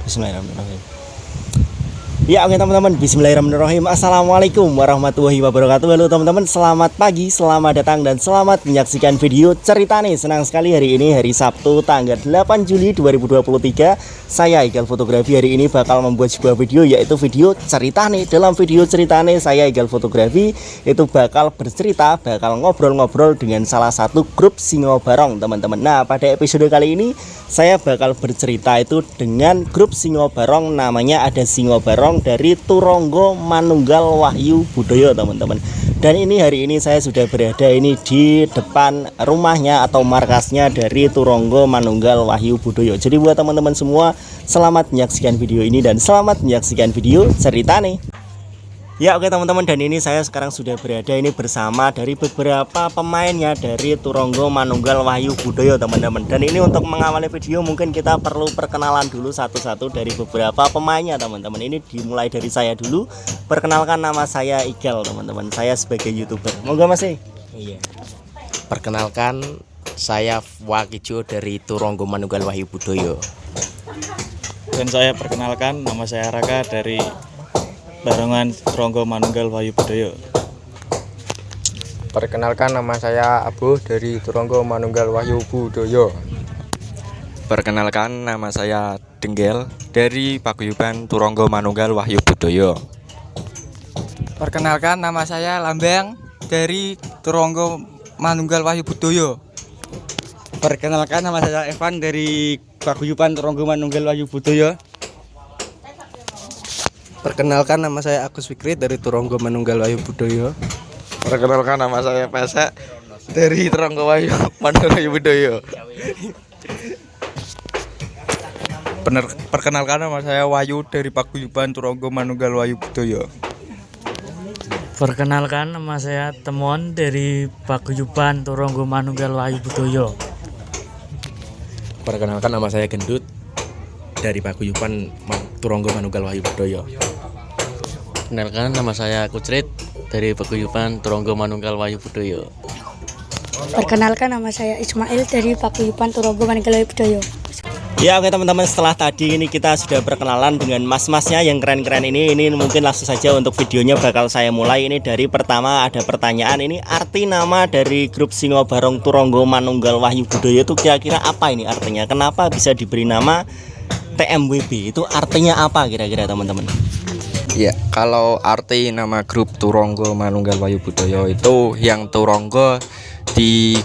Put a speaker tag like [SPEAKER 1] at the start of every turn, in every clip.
[SPEAKER 1] Bismillahirrahmanirrahim. Ya oke teman-teman, bismillahirrahmanirrahim. Assalamualaikum warahmatullahi wabarakatuh. Halo teman-teman, selamat pagi, selamat datang dan selamat menyaksikan video cerita nih. Senang sekali hari ini hari Sabtu tanggal 8 Juli 2023. Saya Igal Fotografi hari ini bakal membuat sebuah video, yaitu video cerita nih. Dalam video cerita nih saya Igal Fotografi itu bakal bercerita, bakal ngobrol-ngobrol dengan salah satu grup Singo Barong teman-teman. Nah pada episode kali ini saya bakal bercerita itu dengan grup Singo Barong, namanya ada Singo Barong dari Turonggo Manunggal Wahyu Budoyo teman-teman. Dan ini hari ini saya sudah berada ini di depan rumahnya atau markasnya dari Turonggo Manunggal Wahyu Budoyo. Jadi buat teman-teman semua, selamat menyaksikan video ini dan selamat menyaksikan video cerita nih. Ya oke teman-teman, dan ini saya sekarang sudah berada ini bersama dari beberapa pemainnya dari Turonggo Manunggal Wahyu Budoyo teman-teman. Dan ini untuk mengawali video mungkin kita perlu perkenalan dulu satu-satu dari beberapa pemainnya teman-teman. Ini dimulai dari saya dulu. Perkenalkan, nama saya Igal teman-teman. Saya sebagai YouTuber. Monggo Mas.
[SPEAKER 2] Iya. Perkenalkan, saya Wakijo dari Turonggo Manunggal Wahyu Budoyo.
[SPEAKER 3] Dan saya perkenalkan, nama saya Raka dari Barongan Turonggo Manunggal Wahyu Budoyo.
[SPEAKER 4] Perkenalkan, nama saya Abu dari Turonggo Manunggal Wahyu Budoyo.
[SPEAKER 5] Perkenalkan, nama saya Denggel dari Paguyuban Turonggo Manunggal Wahyu Budoyo.
[SPEAKER 6] Perkenalkan, nama saya Lambang dari Turonggo Manunggal Wahyu Budoyo.
[SPEAKER 7] Perkenalkan, nama saya Evan dari Paguyuban Turonggo Manunggal Wahyu Budoyo.
[SPEAKER 8] Perkenalkan, nama saya Agus Fikri dari Turonggo Manunggal Wahyu Budoyo.
[SPEAKER 9] Perkenalkan, nama saya Pesa dari Turonggo Manunggal Wahyu Budoyo.
[SPEAKER 10] Perkenalkan, nama saya Wahyu dari Paguyuban Turonggo Manunggal Wahyu Budoyo.
[SPEAKER 11] Perkenalkan, nama saya Temon dari Paguyuban Turonggo Manunggal Wahyu Budoyo.
[SPEAKER 2] Perkenalkan, nama saya Gendut dari Paguyuban Turonggo Manunggal Wahyu Budoyo.
[SPEAKER 12] Perkenalkan, nama saya Kucrit dari Paguyuban Turonggo Manunggal Wahyu Budoyo.
[SPEAKER 13] Perkenalkan, nama saya Ismail dari Paguyuban Turonggo Manunggal Wahyu Budoyo.
[SPEAKER 1] Ya oke teman-teman, setelah tadi ini kita sudah perkenalan dengan mas-masnya yang keren-keren ini mungkin langsung saja untuk videonya bakal saya mulai. Ini dari pertama ada pertanyaan, ini arti nama dari grup Singo Barong Turonggo Manunggal Wahyu Budoyo itu kira-kira apa ini artinya? Kenapa bisa diberi nama TMWB? Itu artinya apa kira-kira teman-teman?
[SPEAKER 5] Ya, kalau arti nama grup Turonggo Manunggal Wahyu Budoyo itu yang Turonggo di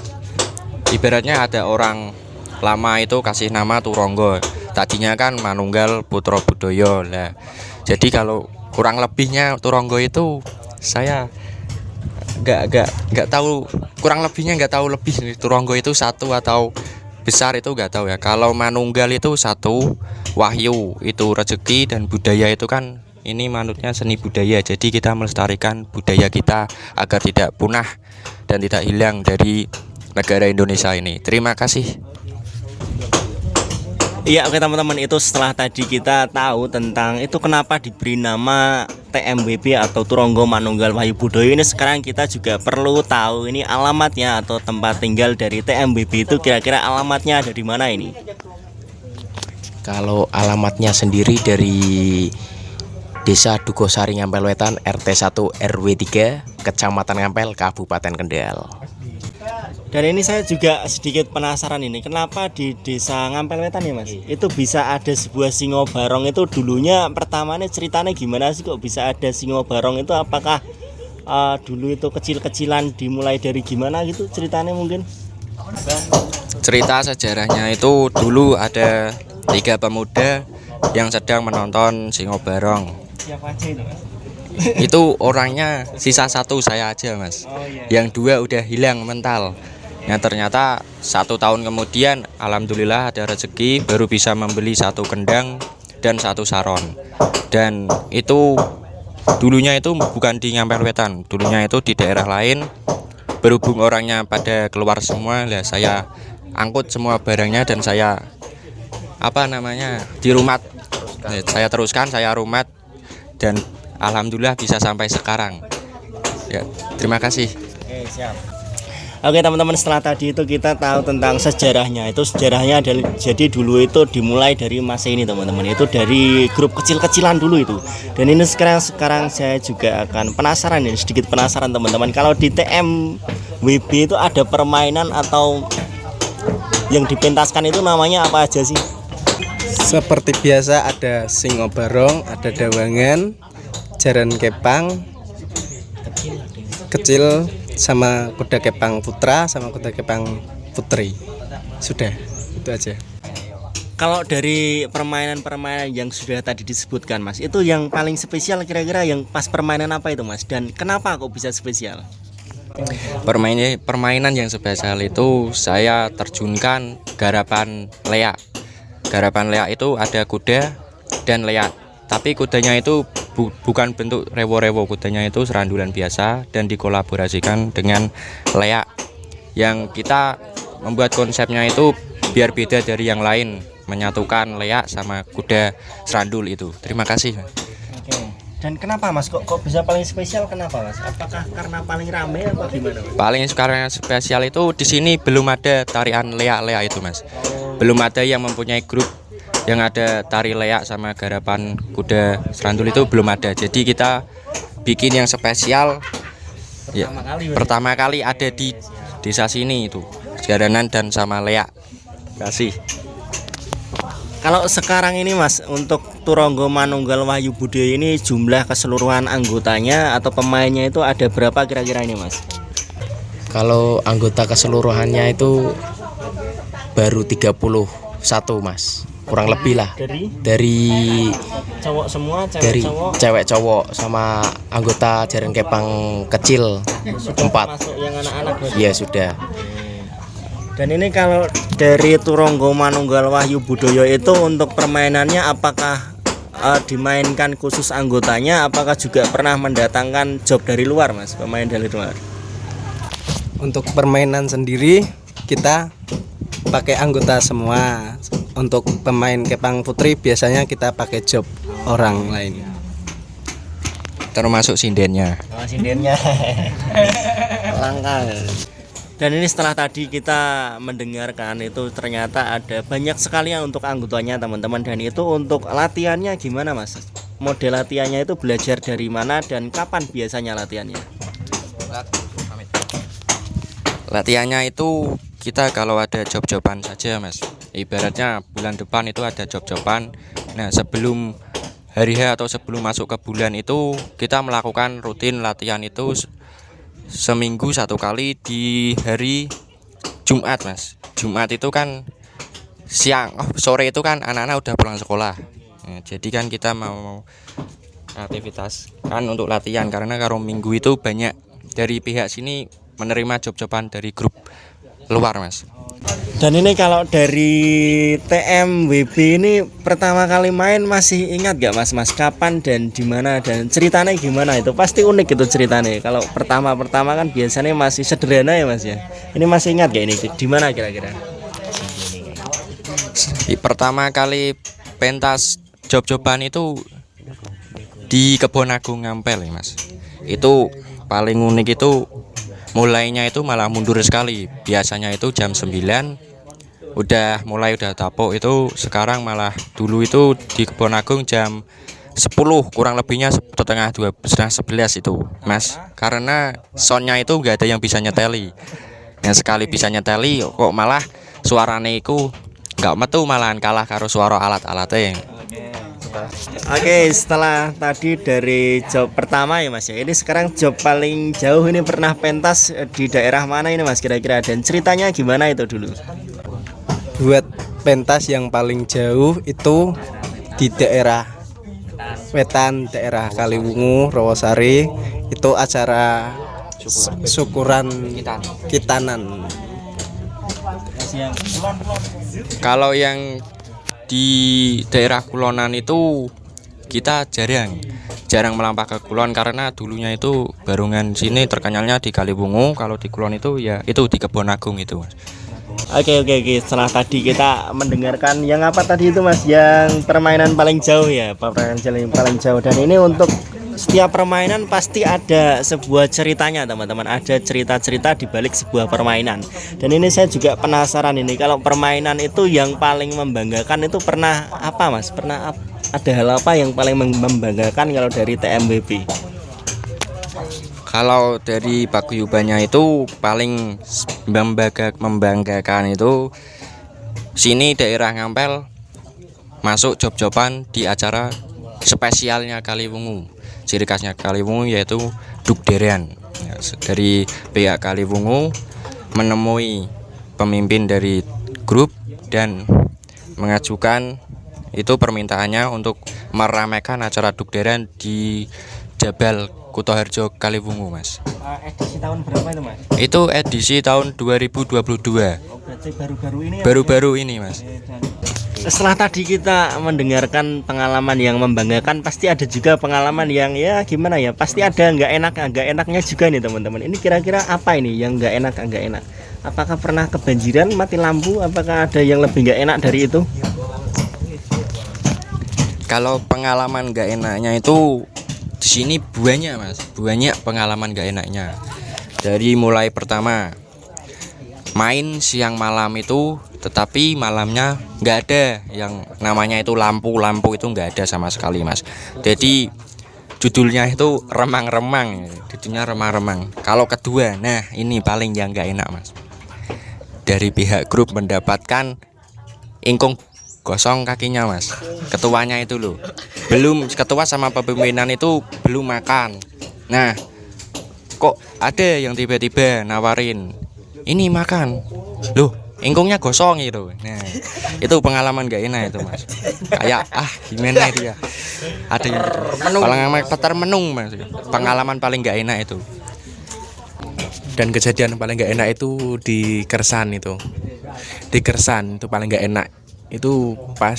[SPEAKER 5] ibaratnya ada orang lama itu kasih nama Turonggo. Tadinya kan Manunggal Putra Budoyo lah. Jadi kalau kurang lebihnya Turonggo itu saya nggak tahu, kurang lebihnya nggak tahu lebih Turonggo itu satu atau besar itu nggak tahu ya. Kalau Manunggal itu satu, Wahyu itu rezeki, dan budaya itu kan ini manutnya seni budaya. Jadi kita melestarikan budaya kita agar tidak punah dan tidak hilang dari negara Indonesia ini. Terima kasih.
[SPEAKER 1] Iya oke teman-teman, itu setelah tadi kita tahu tentang itu kenapa diberi nama TMWB atau Turonggo Manunggal Wahyu Budoyo. Ini sekarang kita juga perlu tahu ini alamatnya atau tempat tinggal dari TMWB itu kira-kira alamatnya ada di mana ini?
[SPEAKER 2] Kalau alamatnya sendiri dari Desa Dugosari Ngampel Wetan, RT 1 RW 3, Kecamatan Ngampel, Kabupaten Kendal.
[SPEAKER 1] Dan ini saya juga sedikit penasaran ini, kenapa di Desa Ngampel Wetan ya Mas? Itu bisa ada sebuah Singo Barong itu dulunya pertamanya ceritanya gimana sih kok bisa ada Singo Barong itu? Apakah dulu itu kecil-kecilan dimulai dari gimana gitu ceritanya mungkin?
[SPEAKER 5] Cerita sejarahnya itu dulu ada 3 pemuda yang sedang menonton Singo Barong.
[SPEAKER 1] Siapa aja itu Mas?
[SPEAKER 5] Itu orangnya sisa 1 saya aja Mas.
[SPEAKER 1] Oh, iya.
[SPEAKER 5] Yang 2 udah hilang mental. Nah ternyata 1 tahun kemudian alhamdulillah ada rezeki, baru bisa membeli 1 kendang dan 1 saron. Dan itu dulunya itu bukan di Ngampel Wetan, dulunya itu di daerah lain. Berhubung orangnya pada keluar semua, lah saya angkut semua barangnya dan saya dirumat. Saya teruskan, saya rumat dan alhamdulillah bisa sampai sekarang. Ya, terima kasih.
[SPEAKER 1] Oke, siap. Oke teman-teman, setelah tadi itu kita tahu tentang sejarahnya. Itu sejarahnya adalah jadi dulu itu dimulai dari masa ini teman-teman. Itu dari grup kecil-kecilan dulu itu. Dan ini sekarang saya juga akan penasaran ini, sedikit penasaran teman-teman. Kalau di TMWB itu ada permainan atau yang dipentaskan itu namanya apa aja sih?
[SPEAKER 8] Seperti biasa ada singo barong, ada dawangan, jaran kepang kecil, sama kuda kepang putra, sama kuda kepang putri. Sudah, itu aja.
[SPEAKER 1] Kalau dari permainan-permainan yang sudah tadi disebutkan Mas, itu yang paling spesial kira-kira yang pas permainan apa itu Mas? Dan kenapa kok bisa spesial?
[SPEAKER 5] Permainan yang spesial itu saya terjunkan garapan leak. Garapan leak itu ada kuda dan leak. Tapi kudanya itu bukan bentuk rewo-rewo, kudanya itu serandulan biasa dan dikolaborasikan dengan leak. Yang kita membuat konsepnya itu biar beda dari yang lain, menyatukan leak sama kuda serandul itu. Terima kasih.
[SPEAKER 1] Oke. Dan kenapa Mas kok bisa paling spesial, kenapa Mas? Apakah karena paling rame atau gimana Mas?
[SPEAKER 5] Paling sekarang spesial itu di sini belum ada tarian leak-leak itu Mas. Belum ada yang mempunyai grup yang ada tari leak sama garapan kuda serandul itu belum ada. Jadi kita bikin yang spesial ya, pertama kali ada di desa sini itu, jaranan dan sama leak. Kasih.
[SPEAKER 1] Kalau sekarang ini Mas, untuk Turonggo Manunggal Wahyu Budoyo ini jumlah keseluruhan anggotanya atau pemainnya itu ada berapa kira-kira ini Mas?
[SPEAKER 2] Kalau anggota keseluruhannya itu baru 31 Mas, kurang lebih lah. Dari
[SPEAKER 1] cowok semua,
[SPEAKER 2] dari cewek cowok sama anggota jaran kepang kecil 4.
[SPEAKER 1] Masuk yang anak-anak berarti?
[SPEAKER 2] Iya sudah.
[SPEAKER 1] Dan ini kalau dari Turonggo Manunggal Wahyu Budoyo itu untuk permainannya apakah dimainkan khusus anggotanya, apakah juga pernah mendatangkan job dari luar Mas, pemain dari luar?
[SPEAKER 8] Untuk permainan sendiri kita pakai anggota semua. Untuk pemain kepang putri biasanya kita pakai job orang lain.
[SPEAKER 5] Termasuk sindennya.
[SPEAKER 1] Oh, sindennya. Langka. Dan ini setelah tadi kita mendengarkan itu ternyata ada banyak sekali yang untuk anggotanya teman-teman. Dan itu untuk latihannya gimana Mas? Model latihannya itu belajar dari mana dan kapan biasanya latihannya?
[SPEAKER 5] Latihannya itu kita kalau ada job-joban saja Mas. Ibaratnya bulan depan itu ada job-joban. Nah sebelum hari H atau sebelum masuk ke bulan itu kita melakukan rutin latihan itu seminggu 1 kali di hari Jumat Mas. Jumat itu kan siang, sore itu kan anak-anak udah pulang sekolah. Nah, jadi kan kita mau aktivitas kan untuk latihan, karena kalau minggu itu banyak dari pihak sini menerima job-joban dari grup luar Mas.
[SPEAKER 1] Dan ini kalau dari TMWB ini pertama kali main masih ingat gak Mas kapan dan di mana dan ceritanya gimana? Itu pasti unik itu ceritanya. Kalau pertama kan biasanya masih sederhana ya Mas ya. Ini masih ingat gak ini di mana kira-kira?
[SPEAKER 5] Pertama kali pentas job-joban itu di Kebon Agung Ngampel ya Mas. Itu paling unik itu mulainya itu malah mundur sekali. Biasanya itu jam 9 udah tapok itu, sekarang malah dulu itu di Kebon Agung jam 10 kurang lebihnya setengah 11 itu Mas. Karena soundnya itu nggak ada yang bisa nyeteli. Yang sekali bisa nyeteli kok malah suarane itu nggak metu, malahan kalah karo suara alat-alatnya.
[SPEAKER 1] Oke, setelah tadi dari job pertama ya Mas ya, ini sekarang job paling jauh ini pernah pentas di daerah mana ini Mas kira-kira, dan ceritanya gimana itu dulu?
[SPEAKER 8] Buat pentas yang paling jauh itu di daerah wetan, daerah Kaliwungu, Rawasari. Itu acara syukuran kitanan.
[SPEAKER 5] Kalau yang di daerah Kulonan itu kita jarang melangkah ke Kulon, karena dulunya itu Barungan sini terkenalnya di Kaliwungu. Kalau di Kulon itu ya itu di Kebon Agung itu Mas.
[SPEAKER 1] Oke. Setelah tadi kita mendengarkan yang apa tadi itu Mas, yang permainan paling jauh ya, permainan paling jauh. Dan ini untuk setiap permainan pasti ada sebuah ceritanya teman-teman, ada cerita-cerita di balik sebuah permainan. Dan ini saya juga penasaran ini, kalau permainan itu yang paling membanggakan itu pernah apa Mas? Pernah ada hal apa yang paling membanggakan kalau dari TMWP?
[SPEAKER 5] Kalau dari paguyubannya itu paling membanggakan itu sini daerah Ngampel masuk job-joban di acara spesialnya Kaliwungu. Ciri khasnya Kaliwungu yaitu dugderan. Dari pihak Kaliwungu menemui pemimpin dari grup dan mengajukan itu permintaannya untuk meramaikan acara dugderan di Jabal Kutoharjo Kaliwungu, Mas.
[SPEAKER 1] Edisi tahun berapa itu, Mas?
[SPEAKER 5] Itu edisi tahun 2022.
[SPEAKER 1] Oh, berarti baru-baru ini ya?
[SPEAKER 5] Baru-baru ini, Mas.
[SPEAKER 1] Setelah tadi kita mendengarkan pengalaman yang membanggakan, pasti ada juga pengalaman yang ya gimana ya, pasti ada nggak enaknya juga nih teman-teman. Ini kira-kira apa ini yang nggak enak? Apakah pernah kebanjiran, mati lampu? Apakah ada yang lebih nggak enak dari itu?
[SPEAKER 5] Kalau pengalaman nggak enaknya itu di sini banyak, Mas. Banyak pengalaman nggak enaknya. Dari mulai pertama main siang malam itu, tetapi malamnya nggak ada yang namanya itu lampu itu nggak ada sama sekali, Mas. Jadi judulnya itu remang-remang. Kalau kedua, nah ini paling yang nggak enak, Mas. Dari pihak grup mendapatkan ingkung gosong kakinya, Mas. Ketuanya itu loh, ketua sama pemimpinan itu belum makan. Nah, kok ada yang tiba-tiba nawarin ini makan, loh ingkungnya gosong gitu. Nah, itu pengalaman gak enak itu, Mas. Kayak gimana itu ya, ada yang menung, Mas. Pengalaman paling gak enak itu.
[SPEAKER 14] Dan kejadian paling gak enak itu di Kersan itu. Di Kersan itu paling gak enak. Itu pas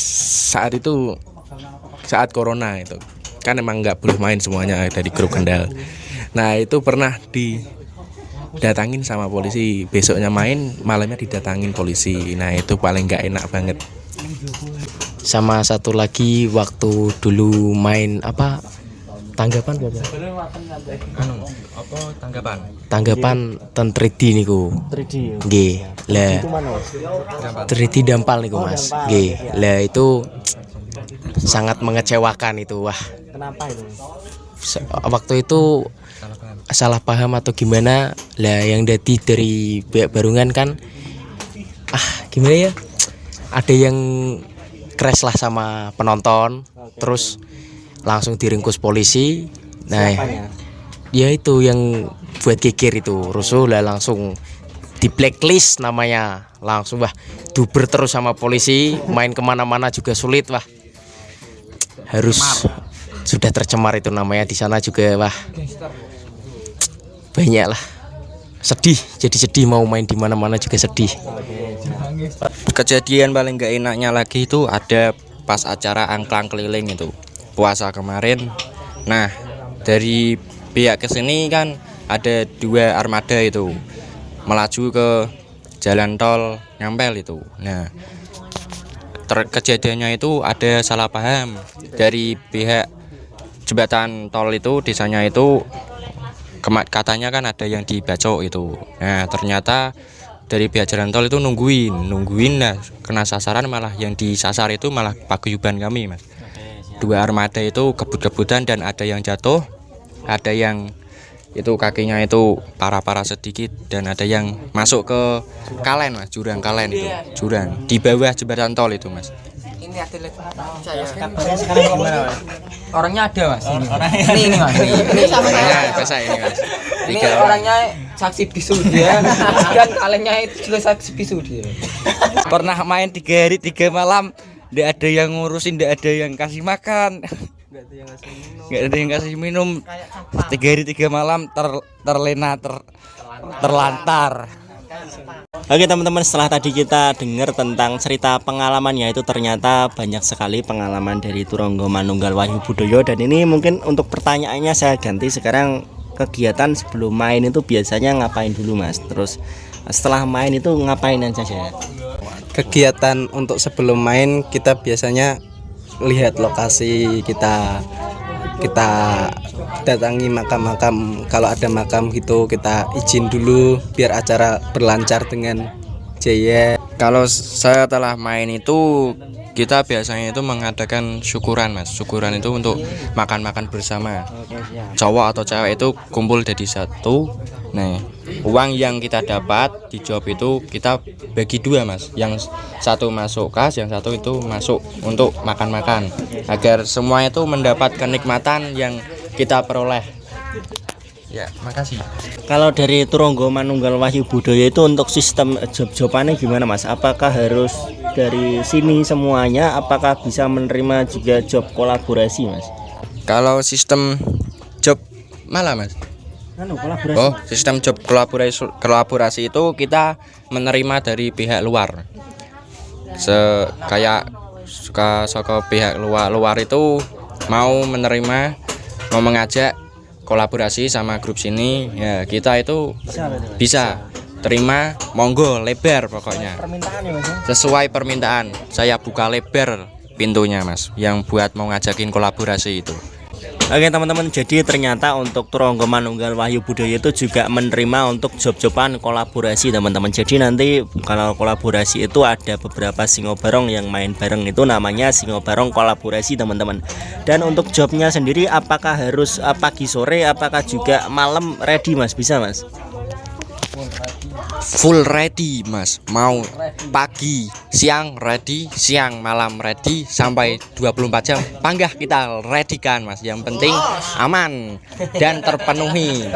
[SPEAKER 14] saat corona itu. Kan emang gak boleh main semuanya dari grup Kendal. Nah, itu pernah didatangin sama polisi. Besoknya main, malamnya didatangin polisi. Nah, itu paling gak enak banget.
[SPEAKER 2] Sama satu lagi waktu dulu main tanggapan gak? Tanggapan ten 3D niku.
[SPEAKER 1] 3D.
[SPEAKER 2] Nggih. Lah 3D dampal niku, Mas. Nggih. Lah itu sangat mengecewakan itu. Wah.
[SPEAKER 1] Kenapa itu?
[SPEAKER 2] Waktu itu salah paham atau gimana? Lah yang dari pihak Barungan kan gimana ya? Ada yang crash lah sama penonton. Terus langsung diringkus polisi. Nah, ya itu yang buat geger itu rusuh lah, langsung di blacklist namanya, langsung duber terus sama polisi, main kemana-mana juga sulit, harus sudah tercemar itu namanya di sana juga, banyak lah, jadi sedih mau main di mana-mana juga sedih.
[SPEAKER 5] Kejadian paling gak enaknya lagi itu ada pas acara angklang keliling itu puasa kemarin. Nah, dari pihak kesini kan ada 2 armada itu melaju ke jalan tol Ngampel itu. Nah, kejadiannya itu ada salah paham dari pihak jembatan tol itu, desanya itu katanya kan ada yang dibacok itu. Nah, ternyata dari pihak jalan tol itu nungguin lah, kena sasaran, malah yang disasar itu malah paguyuban kami, Mas. 2 armada itu kebut-kebutan dan ada yang jatuh, ada yang itu kakinya itu parah-parah sedikit, dan ada yang masuk ke kalen, Mas, jurang kalen itu, jurang di bawah jembatan tol itu, Mas.
[SPEAKER 6] Ini atlet saya.
[SPEAKER 1] Kabarnya sekarang gimana, Mas?
[SPEAKER 6] Orangnya ada, Mas. Ini Mas. Ini sama
[SPEAKER 5] saya ini, Mas.
[SPEAKER 6] Ini orangnya saksi bisu dia, dan kalennya itu juga saksi bisu dia. Pernah main 3 hari 3 malam. Nggak ada yang ngurusin, nggak ada yang kasih makan, nggak ada yang kasih minum. 3 hari 3 malam terlena terlantar.
[SPEAKER 1] Oke teman-teman, setelah tadi kita dengar tentang cerita pengalamannya, itu ternyata banyak sekali pengalaman dari Turonggo Manunggal Wahyu Budoyo. Dan ini mungkin untuk pertanyaannya saya ganti sekarang, kegiatan sebelum main itu biasanya ngapain dulu, Mas? Terus setelah main itu ngapain saja?
[SPEAKER 8] Kegiatan untuk sebelum main kita biasanya lihat lokasi, kita kita datangi makam-makam, kalau ada makam gitu kita izin dulu biar acara berlancar dengan jaya.
[SPEAKER 5] Kalau saya telah main itu kita biasanya itu mengadakan syukuran mas. Syukuran itu untuk makan-makan bersama. Cowok atau cewek itu kumpul jadi satu. Nah, uang yang kita dapat di job itu kita bagi dua mas. Yang satu masuk kas, yang satu itu masuk untuk makan-makan. Agar semua itu mendapat kenikmatan yang kita peroleh. Ya, makasih.
[SPEAKER 1] Kalau dari Turonggo Manunggal Wahyu Budaya itu untuk sistem job-jobannya gimana mas? Apakah harus dari sini semuanya? Apakah bisa menerima juga job kolaborasi mas?
[SPEAKER 5] Kalau sistem job malah mas.
[SPEAKER 1] Kolaborasi.
[SPEAKER 5] Oh, sistem job kolaborasi itu kita menerima dari pihak luar. Kayak suka pihak luar itu mau menerima, mau mengajak kolaborasi sama grup sini, ya kita itu bisa terima, monggo lebar pokoknya.
[SPEAKER 1] Permintaan ya mas?
[SPEAKER 5] Sesuai permintaan, saya buka lebar pintunya mas, yang buat mau ngajakin kolaborasi itu.
[SPEAKER 1] Oke teman-teman, jadi ternyata untuk Turonggo Manunggal Wahyu Budaya itu juga menerima untuk job-joban kolaborasi teman-teman. Jadi nanti kalau kolaborasi itu ada beberapa singobarong yang main bareng, itu namanya singobarong kolaborasi teman-teman. Dan untuk jobnya sendiri apakah harus pagi sore, apakah juga malam ready mas? Bisa mas?
[SPEAKER 5] Full ready mas, mau pagi, siang ready, siang malam ready, sampai 24 jam panggah kita ready kan mas. Yang penting aman dan terpenuhi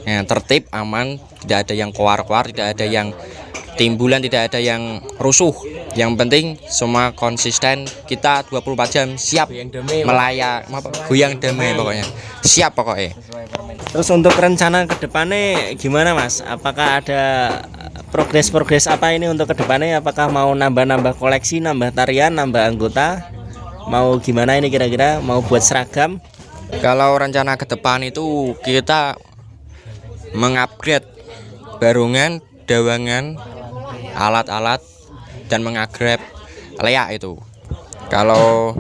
[SPEAKER 5] ya, tertib, aman, tidak ada yang koar-koar, tidak ada yang timbulan, tidak ada yang rusuh. Yang penting semua konsisten, kita 24 jam siap melayak, goyang damai pokoknya, siap pokoknya.
[SPEAKER 1] Terus untuk rencana ke depannya gimana mas? Apakah ada progres apa ini untuk ke depannya? Apakah mau nambah-nambah koleksi, nambah tarian, nambah anggota? Mau gimana ini kira-kira? Mau buat seragam?
[SPEAKER 5] Kalau rencana ke depan itu kita mengupgrade barungan, dawangan, alat-alat, dan mengupgrade leak itu. Kalau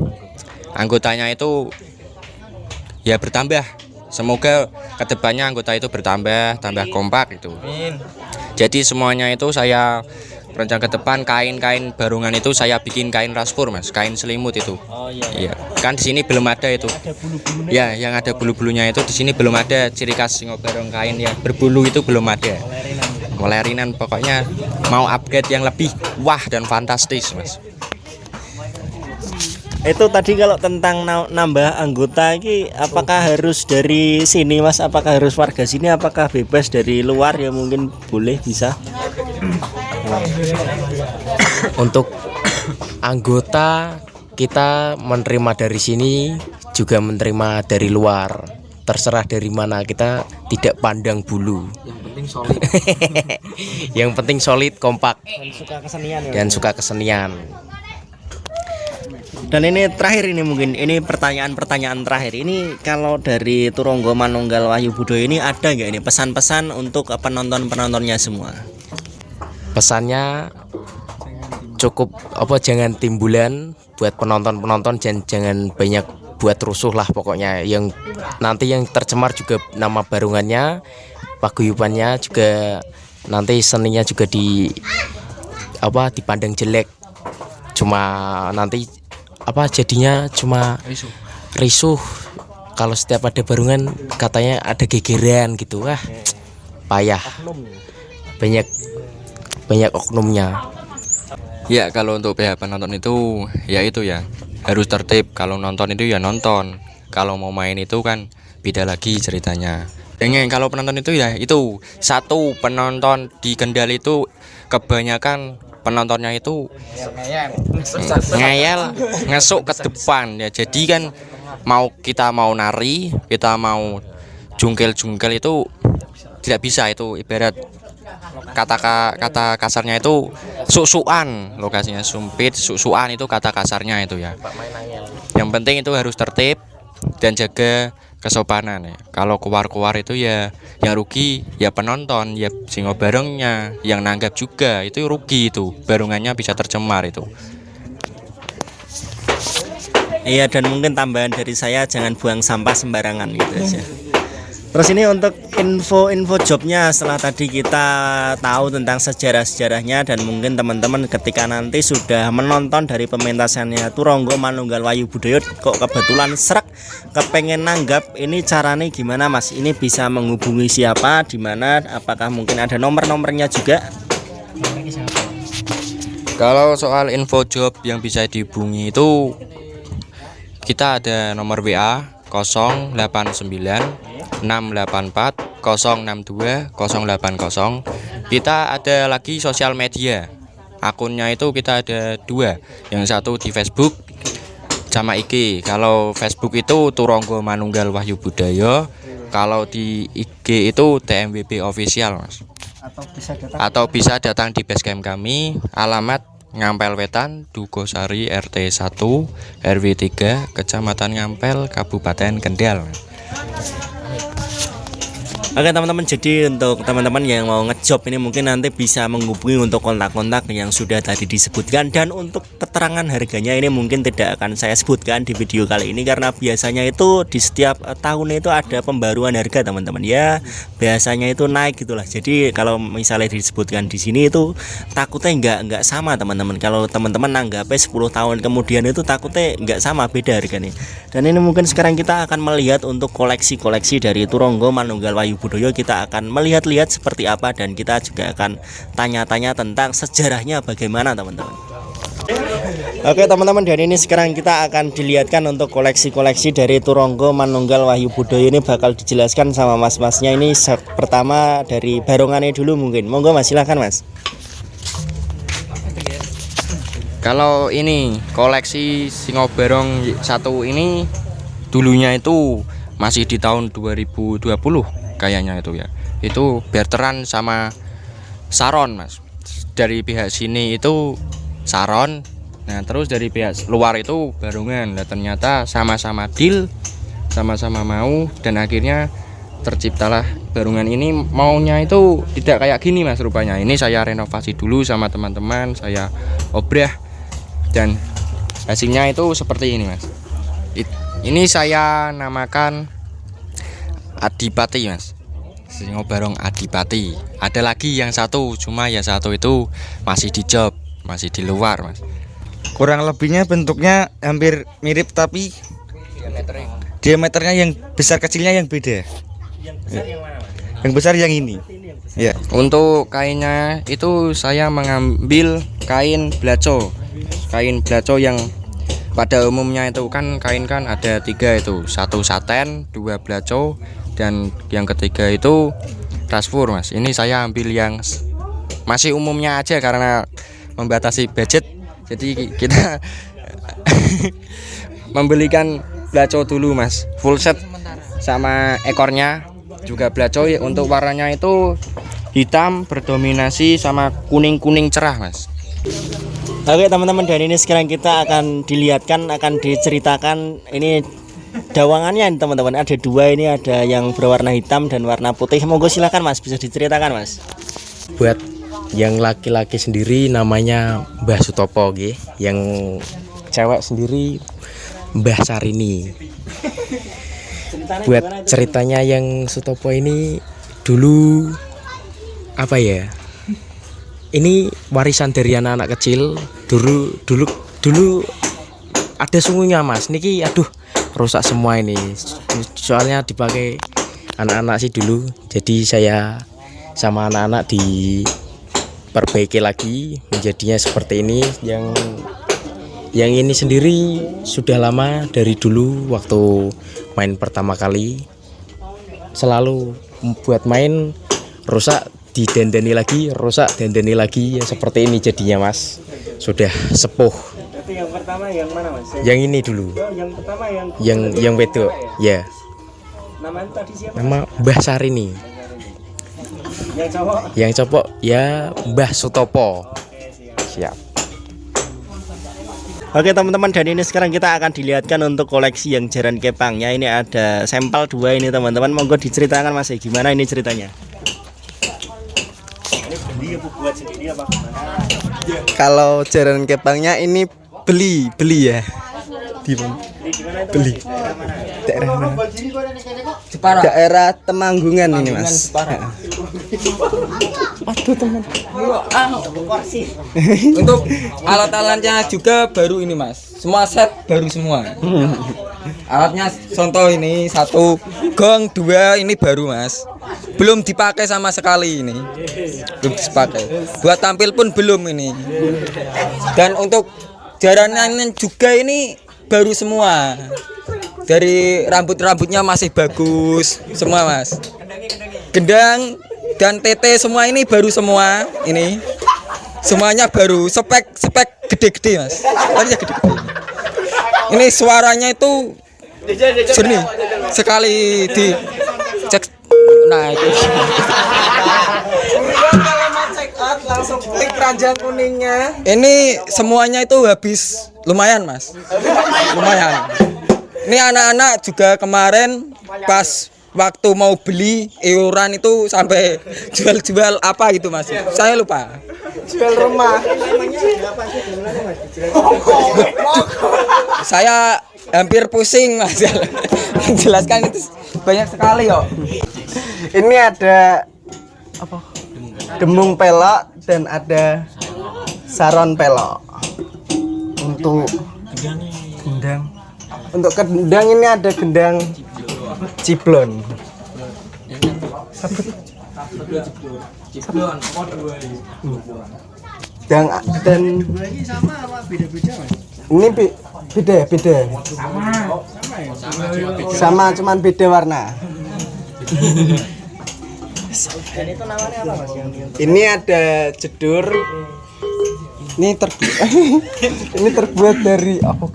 [SPEAKER 5] anggotanya itu ya bertambah. Semoga kedepannya anggota itu bertambah, tambah kompak itu. Jadi semuanya itu saya rencana ke depan, kain-kain barungan itu saya bikin kain raspur mas, kain selimut itu.
[SPEAKER 1] Oh iya.
[SPEAKER 5] Iya. Kan di sini belum ada itu.
[SPEAKER 1] Ada bulu-bulunya.
[SPEAKER 5] Ya, yang ada bulu-bulunya itu di sini belum ada, ciri khas singobarong kain yang berbulu itu belum ada. Melerinan pokoknya mau upgrade yang lebih wah dan fantastis mas.
[SPEAKER 1] Itu tadi kalau tentang nambah anggota ini, apakah harus dari sini mas? Apakah harus warga sini? Apakah bebas dari luar ya mungkin boleh bisa?
[SPEAKER 2] Untuk anggota kita menerima dari sini, juga menerima dari luar. Terserah dari mana, kita tidak pandang bulu.
[SPEAKER 8] Yang penting solid.
[SPEAKER 2] Yang penting solid, kompak,
[SPEAKER 1] Dan suka kesenian ya.
[SPEAKER 2] dan suka kesenian.
[SPEAKER 1] Dan ini terakhir, ini mungkin ini pertanyaan terakhir. Ini kalau dari Turonggo Manunggal Wahyu Budaya ini ada nggak ini pesan-pesan untuk penontonnya semua?
[SPEAKER 2] Pesannya cukup jangan timbulan buat penonton jangan banyak buat rusuh lah pokoknya. Yang nanti yang tercemar juga nama barungannya, paguyubannya juga, nanti seninya juga dipandang jelek. Cuma nanti jadinya cuma risuh. Kalau setiap ada barungan katanya ada gegeran gitu. Payah. Banyak oknumnya.
[SPEAKER 5] Ya, kalau untuk pihak penonton itu ya harus tertib. Kalau nonton itu ya nonton. Kalau mau main itu kan beda lagi ceritanya. Kalau penonton itu ya itu satu penonton di Kendal itu kebanyakan penontonnya itu ngeyel, ngesuk ke depan ya. Jadi kan kita mau nari, kita mau jungkel-jungkel itu tidak bisa. Itu ibarat kata kasarnya itu susuan, lokasinya sempit, susuan itu kata kasarnya itu ya. Yang penting itu harus tertib dan jaga kesopanan ya. Kalau keluar itu ya yang rugi ya penonton, ya singobarongnya, yang nanggap juga itu rugi, itu barungannya bisa tercemar itu.
[SPEAKER 1] Iya, dan mungkin tambahan dari saya jangan buang sampah sembarangan gitu aja. Terus ini untuk info jobnya, setelah tadi kita tahu tentang sejarah-sejarahnya, dan mungkin teman-teman ketika nanti sudah menonton dari pementasannya Turonggo Manunggal Wayu Budoyo kok kebetulan serak kepengen nanggap, ini caranya gimana Mas? Ini bisa menghubungi siapa, di mana, apakah mungkin ada nomor-nomornya juga?
[SPEAKER 5] Kalau soal info job yang bisa dihubungi itu kita ada nomor WA 089 684 062 080. Kita ada lagi sosial media. Akunnya itu kita ada 2. Yang satu di Facebook sama IG. Kalau Facebook itu Turonggo Manunggal Wayu Budoyo. Kalau di IG itu TMWB Official, Mas. Atau bisa datang di basecamp kami. Alamat Ngampel Wetan, Dugosari RT 1 RW 3 Kecamatan Ngampel, Kabupaten Kendal.
[SPEAKER 1] Oke teman-teman, jadi untuk teman-teman yang mau ngejob ini mungkin nanti bisa menghubungi untuk kontak-kontak yang sudah tadi disebutkan, dan untuk keterangan harganya ini mungkin tidak akan saya sebutkan di video kali ini karena biasanya itu di setiap tahun itu ada pembaruan harga teman-teman ya, biasanya itu naik gitulah. Jadi kalau misalnya disebutkan di sini itu takutnya nggak sama teman-teman. Kalau teman-teman nanggapnya 10 tahun kemudian itu takutnya nggak sama, beda harganya. Dan ini mungkin sekarang kita akan melihat untuk koleksi-koleksi dari Turonggo Manunggal Wayu Budoyo, kita akan melihat-lihat seperti apa, dan kita juga akan tanya-tanya tentang sejarahnya bagaimana teman-teman. Oke teman-teman, dan ini sekarang kita akan dilihatkan untuk koleksi-koleksi dari Turonggo Manunggal Wayu Budoyo. Ini bakal dijelaskan sama mas-masnya. Ini pertama dari barongannya dulu mungkin. Monggo Mas, silahkan Mas.
[SPEAKER 5] Kalau ini koleksi Singo Barong 1 ini dulunya itu masih di tahun 2020 kayaknya itu ya. Itu berteran sama Saron, Mas. Dari pihak sini itu Saron. Nah, terus dari pihak luar itu Barongan. Nah, ternyata sama-sama deal, sama-sama mau, dan akhirnya terciptalah Barongan ini. Maunya itu tidak kayak gini Mas rupanya. Ini saya renovasi dulu sama teman-teman, saya obrah, dan hasilnya itu seperti ini Mas. Ini saya namakan Adipati Mas, Singo Barong Adipati. Ada lagi yang satu, cuma ya satu itu masih di job, masih di luar Mas.
[SPEAKER 7] Kurang lebihnya bentuknya hampir mirip, tapi diameternya yang besar kecilnya yang beda. Yang besar yang mana Mas? Yang besar yang ini. Ya.
[SPEAKER 5] Untuk kainnya itu saya mengambil kain blaco. Kain blaco yang pada umumnya itu kan kain kan ada 3 itu, 1 saten, 2 blaco, dan yang ketiga itu rasfur Mas. Ini saya ambil yang masih umumnya aja karena membatasi budget. Jadi kita membelikan blaco dulu Mas, full set sama ekornya juga blaco. Untuk warnanya itu hitam berdominasi sama kuning-kuning cerah Mas.
[SPEAKER 1] Oke teman-teman, dan ini sekarang kita akan dilihatkan, akan diceritakan ini dawangannya teman-teman. Ada 2 ini, ada yang berwarna hitam dan warna putih. Monggo silakan Mas, bisa diceritakan Mas.
[SPEAKER 2] Buat yang laki-laki sendiri namanya Mbah Sutopo nggih, yang cewek sendiri Mbah Sarini. Buat ceritanya yang Sutopo ini dulu apa ya? Ini warisan dari anak-anak kecil. Dulu ada sungguhnya Mas. Niki aduh rusak semua ini. Soalnya dipakai anak-anak sih dulu. Jadi saya sama anak-anak diperbaiki lagi menjadinya seperti ini. Yang ini sendiri sudah lama, dari dulu waktu main pertama kali selalu buat main rusak, didendeni lagi, rusak, dendeni lagi, ya seperti ini jadinya Mas. Sudah sepuh.
[SPEAKER 1] Tapi yang pertama yang mana Mas?
[SPEAKER 2] Yang ini dulu.
[SPEAKER 1] Oh, yang pertama
[SPEAKER 2] yang wedok ya.
[SPEAKER 1] Nama tadi siapa?
[SPEAKER 2] Nama Mbah Sarini.
[SPEAKER 1] Yang cowok?
[SPEAKER 2] Yang cowok ya Mbah Sutopo. Siap.
[SPEAKER 1] Oke teman-teman, dan ini sekarang kita akan dilihatkan untuk koleksi yang jaran kepangnya. Ini ada sampel 2 ini teman-teman. Monggo diceritakan Mas, gimana ini ceritanya? Ini beli apa buat sendiri apa gimana?
[SPEAKER 8] Kalau jaran kepangnya ini beli ya. Beli. Daerah Temanggungan ini Mas.
[SPEAKER 6] Aduh teman. Untuk alat-alatnya juga baru ini Mas. Semua set baru semua. Alatnya contoh ini 1 gong, 2 ini baru Mas. Belum dipakai sama sekali ini. Belum dipakai. Buat tampil pun belum ini. Dan untuk jaranan juga ini baru semua. Dari rambut-rambutnya masih bagus semua Mas. Gendang dan TT semua ini baru semua ini. Semuanya baru, spek gede-gede Mas. Speknya gede-gede. Ini suaranya itu jernih sekali di cek. Nah itu.
[SPEAKER 8] Kalau mau check out langsung klik keranjang kuningnya.
[SPEAKER 6] Ini semuanya itu habis lumayan Mas. Lumayan. Ini anak-anak juga kemarin pas waktu mau beli iuran itu sampai jual-jual apa gitu Mas. Saya lupa.
[SPEAKER 8] Jual rumah.
[SPEAKER 6] Saya hampir pusing Mas. Menjelaskan itu banyak sekali kok.
[SPEAKER 8] Ini ada apa? Gembung pelok dan ada saron pelok. Untuk gendang. Untuk gendang ini ada gendang ciblon. Dan ini beda. Sama cuman beda warna.
[SPEAKER 1] Dan itu namanya apa Mas?
[SPEAKER 8] Ini ada jedur. Ini terbuat dari apa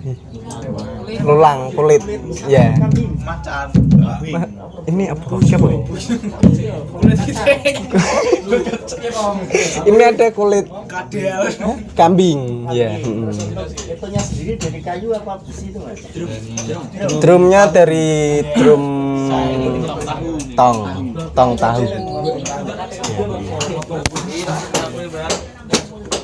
[SPEAKER 8] lulang kulit. Ya. Ini apa? Siapa ini? Ini ada kulit kambing. Ya.
[SPEAKER 1] Itunya sendiri dari kayu apa besi itu Mas?
[SPEAKER 8] Drumnya dari drum tong tahu.